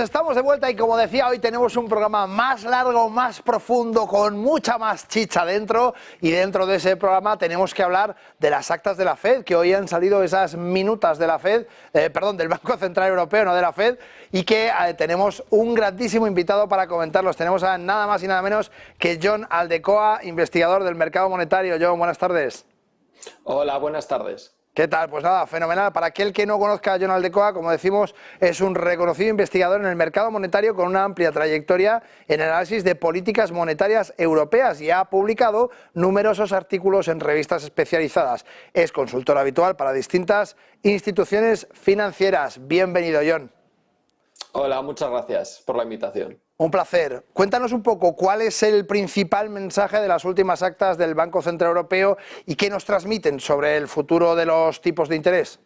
Estamos de vuelta y como decía, hoy tenemos un programa más largo, más profundo, con mucha más chicha dentro, y dentro de ese programa tenemos que hablar de las actas de la FED, que hoy han salido esas minutas de la FED, del Banco Central Europeo, no de la FED, y que tenemos un grandísimo invitado para comentarlos. Tenemos a nada más y nada menos que Jon Aldecoa, investigador del mercado monetario. Jon, buenas tardes. Hola, buenas tardes. ¿Qué tal? Pues nada, fenomenal. Para aquel que no conozca a Jon Aldecoa, como decimos, es un reconocido investigador en el mercado monetario con una amplia trayectoria en el análisis de políticas monetarias europeas y ha publicado numerosos artículos en revistas especializadas. Es consultor habitual para distintas instituciones financieras. Bienvenido, Jon. Hola, muchas gracias por la invitación. Un placer. Cuéntanos un poco cuál es el principal mensaje de las últimas actas del Banco Central Europeo y qué nos transmiten sobre el futuro de los tipos de interés.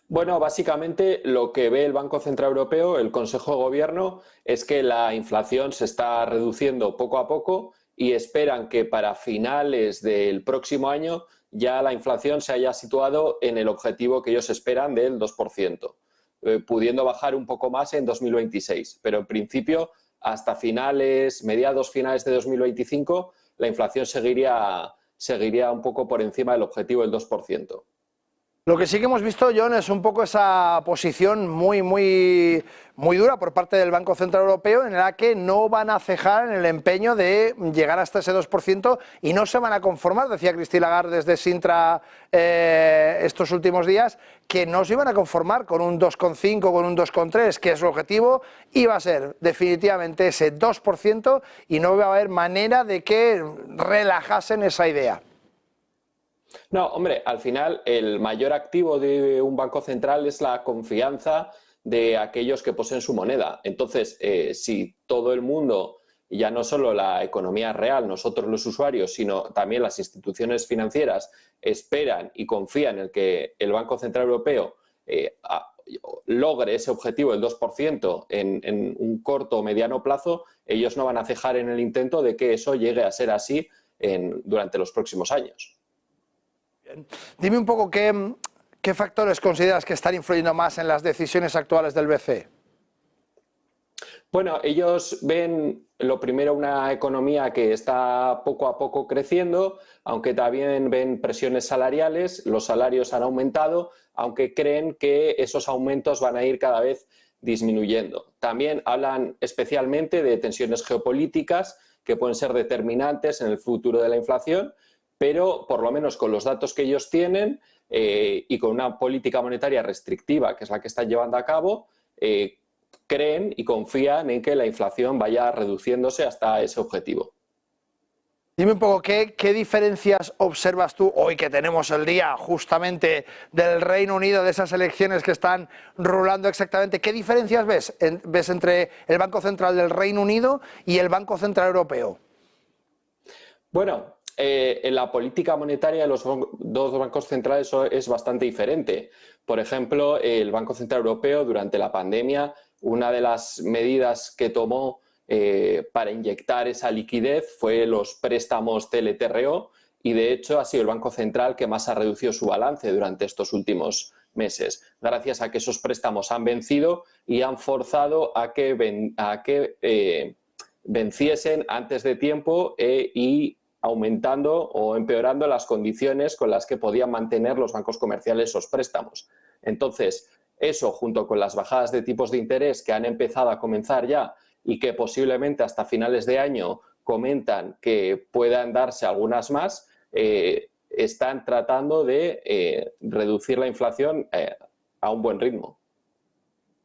Bueno, básicamente lo que ve el Banco Central Europeo, el Consejo de Gobierno, es que la inflación se está reduciendo poco a poco y esperan que para finales del próximo año ya la inflación se haya situado en el objetivo que ellos esperan del 2%. Pudiendo bajar un poco más en 2026, pero en principio hasta mediados finales de 2025, la inflación seguiría un poco por encima del objetivo del 2%. Lo que sí que hemos visto, Jon, es un poco esa posición muy dura por parte del Banco Central Europeo, en la que no van a cejar en el empeño de llegar hasta ese 2% y no se van a conformar, decía Christine Lagarde desde Sintra estos últimos días, que no se iban a conformar con un 2,5, con un 2,3, que es su objetivo, iba a ser definitivamente ese 2% y no iba a haber manera de que relajasen esa idea. No, hombre, al final el mayor activo de un banco central es la confianza de aquellos que poseen su moneda. Entonces, si todo el mundo, ya no solo la economía real, nosotros los usuarios, sino también las instituciones financieras, esperan y confían en que el Banco Central Europeo logre ese objetivo del 2% en un corto o mediano plazo, ellos no van a cejar en el intento de que eso llegue a ser así durante los próximos años. Dime un poco qué factores consideras que están influyendo más en las decisiones actuales del BCE. Bueno, ellos ven lo primero una economía que está poco a poco creciendo, aunque también ven presiones salariales, los salarios han aumentado, aunque creen que esos aumentos van a ir cada vez disminuyendo. También hablan especialmente de tensiones geopolíticas que pueden ser determinantes en el futuro de la inflación, pero por lo menos con los datos que ellos tienen y con una política monetaria restrictiva, que es la que están llevando a cabo, creen y confían en que la inflación vaya reduciéndose hasta ese objetivo. Dime un poco, ¿qué diferencias observas tú hoy que tenemos el día justamente del Reino Unido, de esas elecciones que están rulando exactamente? ¿Qué diferencias ves entre el Banco Central del Reino Unido y el Banco Central Europeo? Bueno, en la política monetaria de los dos bancos centrales es bastante diferente. Por ejemplo, el Banco Central Europeo durante la pandemia, una de las medidas que tomó para inyectar esa liquidez fue los préstamos TLTRO y de hecho ha sido el Banco Central que más ha reducido su balance durante estos últimos meses, gracias a que esos préstamos han vencido y han forzado a que venciesen antes de tiempo y aumentando o empeorando las condiciones con las que podían mantener los bancos comerciales esos préstamos. Entonces, eso junto con las bajadas de tipos de interés que han empezado a comenzar ya y que posiblemente hasta finales de año comentan que puedan darse algunas más, están tratando de reducir la inflación a un buen ritmo.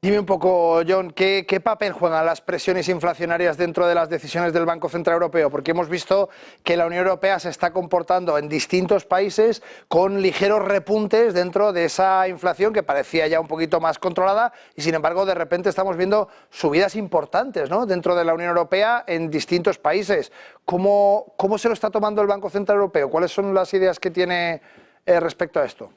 Dime un poco, Jon, ¿qué papel juegan las presiones inflacionarias dentro de las decisiones del Banco Central Europeo? Porque hemos visto que la Unión Europea se está comportando en distintos países con ligeros repuntes dentro de esa inflación que parecía ya un poquito más controlada y, sin embargo, de repente estamos viendo subidas importantes, ¿no?, dentro de la Unión Europea en distintos países. ¿Cómo se lo está tomando el Banco Central Europeo? ¿Cuáles son las ideas que tiene respecto a esto?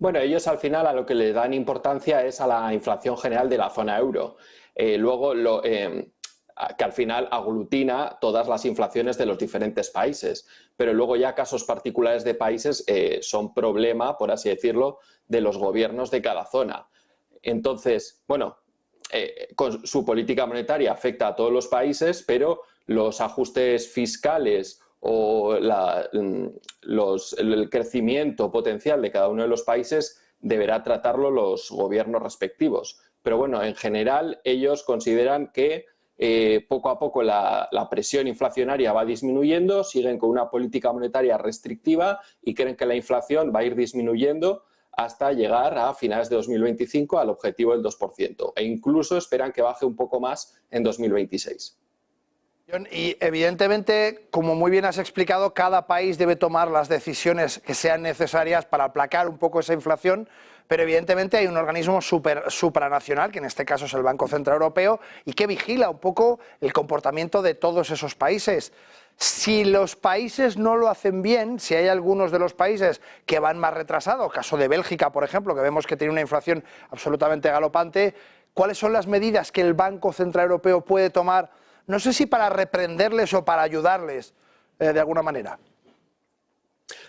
Bueno, ellos al final a lo que le dan importancia es a la inflación general de la zona euro. Luego, que al final aglutina todas las inflaciones de los diferentes países. Pero luego ya casos particulares de países son problema, por así decirlo, de los gobiernos de cada zona. Entonces, bueno, con su política monetaria afecta a todos los países, pero los ajustes fiscales o el crecimiento potencial de cada uno de los países deberá tratarlo los gobiernos respectivos. Pero bueno, en general ellos consideran que poco a poco la presión inflacionaria va disminuyendo, siguen con una política monetaria restrictiva y creen que la inflación va a ir disminuyendo hasta llegar a finales de 2025 al objetivo del 2%, e incluso esperan que baje un poco más en 2026. Y evidentemente, como muy bien has explicado, cada país debe tomar las decisiones que sean necesarias para aplacar un poco esa inflación, pero evidentemente hay un organismo supranacional, que en este caso es el Banco Central Europeo, y que vigila un poco el comportamiento de todos esos países. Si los países no lo hacen bien, si hay algunos de los países que van más retrasados, caso de Bélgica, por ejemplo, que vemos que tiene una inflación absolutamente galopante, ¿cuáles son las medidas que el Banco Central Europeo puede tomar? No sé si para reprenderles o para ayudarles de alguna manera.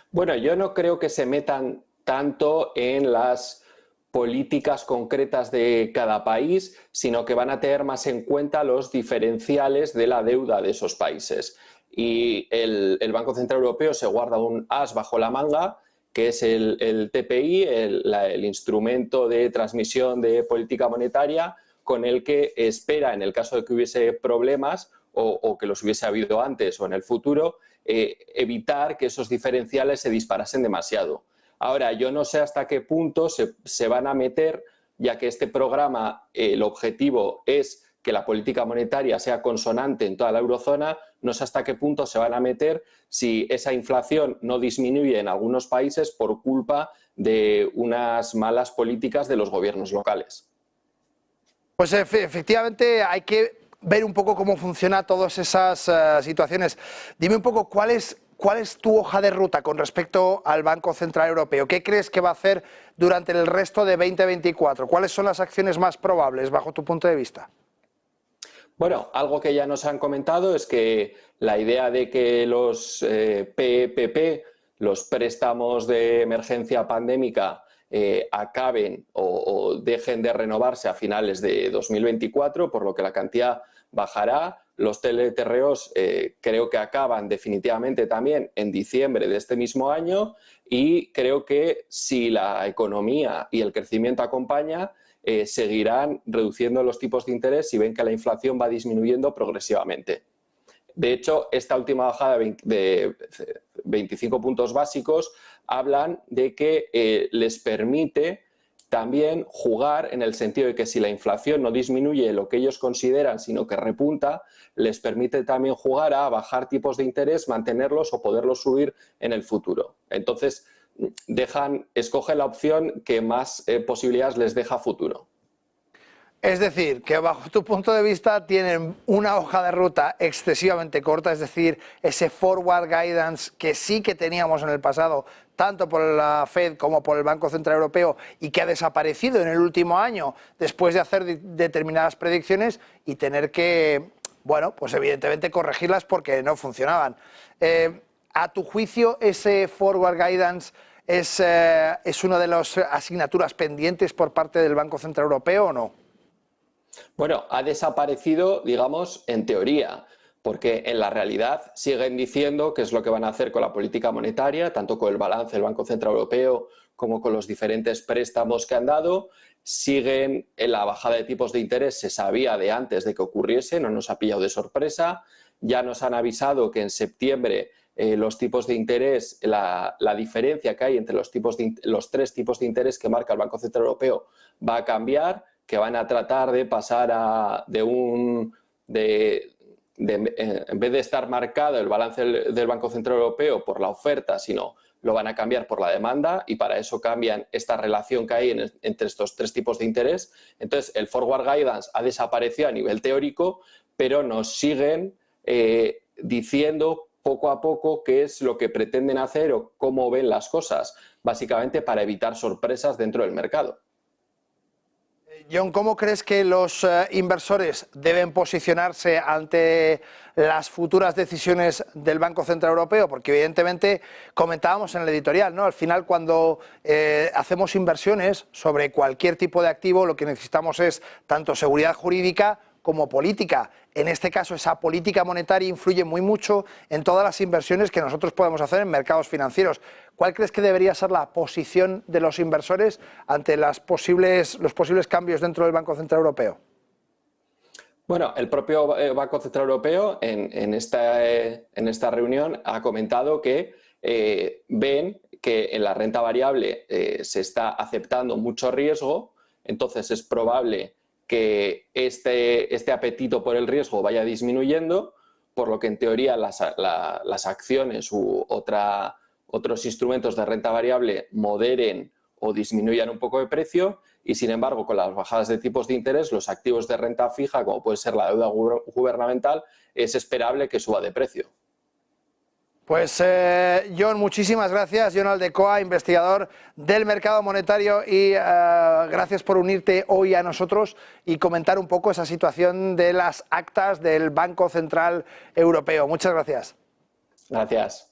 Bueno, yo no creo que se metan tanto en las políticas concretas de cada país, sino que van a tener más en cuenta los diferenciales de la deuda de esos países. Y el Banco Central Europeo se guarda un as bajo la manga, que es el TPI, el instrumento de transmisión de política monetaria, con el que espera, en el caso de que hubiese problemas o que los hubiese habido antes o en el futuro, evitar que esos diferenciales se disparasen demasiado. Ahora, yo no sé hasta qué punto se van a meter, ya que este programa, el objetivo es que la política monetaria sea consonante en toda la eurozona, no sé hasta qué punto se van a meter si esa inflación no disminuye en algunos países por culpa de unas malas políticas de los gobiernos locales. Pues efectivamente hay que ver un poco cómo funciona todas esas situaciones. Dime un poco cuál es tu hoja de ruta con respecto al Banco Central Europeo. ¿Qué crees que va a hacer durante el resto de 2024? ¿Cuáles son las acciones más probables bajo tu punto de vista? Bueno, algo que ya nos han comentado es que la idea de que los PEPP, los préstamos de emergencia pandémica, acaben o dejen de renovarse a finales de 2024, por lo que la cantidad bajará. Los TLTROs creo que acaban definitivamente también en diciembre de este mismo año, y creo que si la economía y el crecimiento acompaña, seguirán reduciendo los tipos de interés y ven que la inflación va disminuyendo progresivamente. De hecho, esta última bajada de 25 puntos básicos hablan de que les permite también jugar en el sentido de que si la inflación no disminuye lo que ellos consideran, sino que repunta, les permite también jugar a bajar tipos de interés, mantenerlos o poderlos subir en el futuro. Entonces, escogen la opción que más posibilidades les deja a futuro. Es decir, que bajo tu punto de vista tienen una hoja de ruta excesivamente corta, es decir, ese forward guidance que sí que teníamos en el pasado, tanto por la Fed como por el Banco Central Europeo, y que ha desaparecido en el último año después de hacer determinadas predicciones y tener que, bueno, pues evidentemente corregirlas porque no funcionaban. ¿A tu juicio ese forward guidance es una de las asignaturas pendientes por parte del Banco Central Europeo o no? Bueno, ha desaparecido, digamos, en teoría, porque en la realidad siguen diciendo qué es lo que van a hacer con la política monetaria, tanto con el balance del Banco Central Europeo como con los diferentes préstamos que han dado. Siguen en la bajada de tipos de interés, se sabía de antes de que ocurriese, no nos ha pillado de sorpresa. Ya nos han avisado que en septiembre los tipos de interés, la diferencia que hay entre los tres tipos de interés que marca el Banco Central Europeo va a cambiar, que van a tratar de pasar en vez de estar marcado el balance del Banco Central Europeo por la oferta, sino lo van a cambiar por la demanda, y para eso cambian esta relación que hay entre estos tres tipos de interés. Entonces, el forward guidance ha desaparecido a nivel teórico, pero nos siguen diciendo poco a poco qué es lo que pretenden hacer o cómo ven las cosas, básicamente para evitar sorpresas dentro del mercado. John, ¿cómo crees que los inversores deben posicionarse ante las futuras decisiones del Banco Central Europeo? Porque evidentemente comentábamos en el editorial, ¿no? Al final, cuando hacemos inversiones sobre cualquier tipo de activo, lo que necesitamos es tanto seguridad jurídica como política. En este caso, esa política monetaria influye muy mucho en todas las inversiones que nosotros podemos hacer en mercados financieros. ¿Cuál crees que debería ser la posición de los inversores ante los posibles cambios dentro del Banco Central Europeo? Bueno, el propio Banco Central Europeo en esta reunión ha comentado que ven que en la renta variable se está aceptando mucho riesgo, entonces es probable que este apetito por el riesgo vaya disminuyendo, por lo que en teoría las acciones u otros instrumentos de renta variable moderen o disminuyan un poco de precio y, sin embargo, con las bajadas de tipos de interés, los activos de renta fija, como puede ser la deuda gubernamental, es esperable que suba de precio. Pues John, muchísimas gracias. John Aldecoa, investigador del mercado monetario, y gracias por unirte hoy a nosotros y comentar un poco esa situación de las actas del Banco Central Europeo. Muchas gracias. Gracias.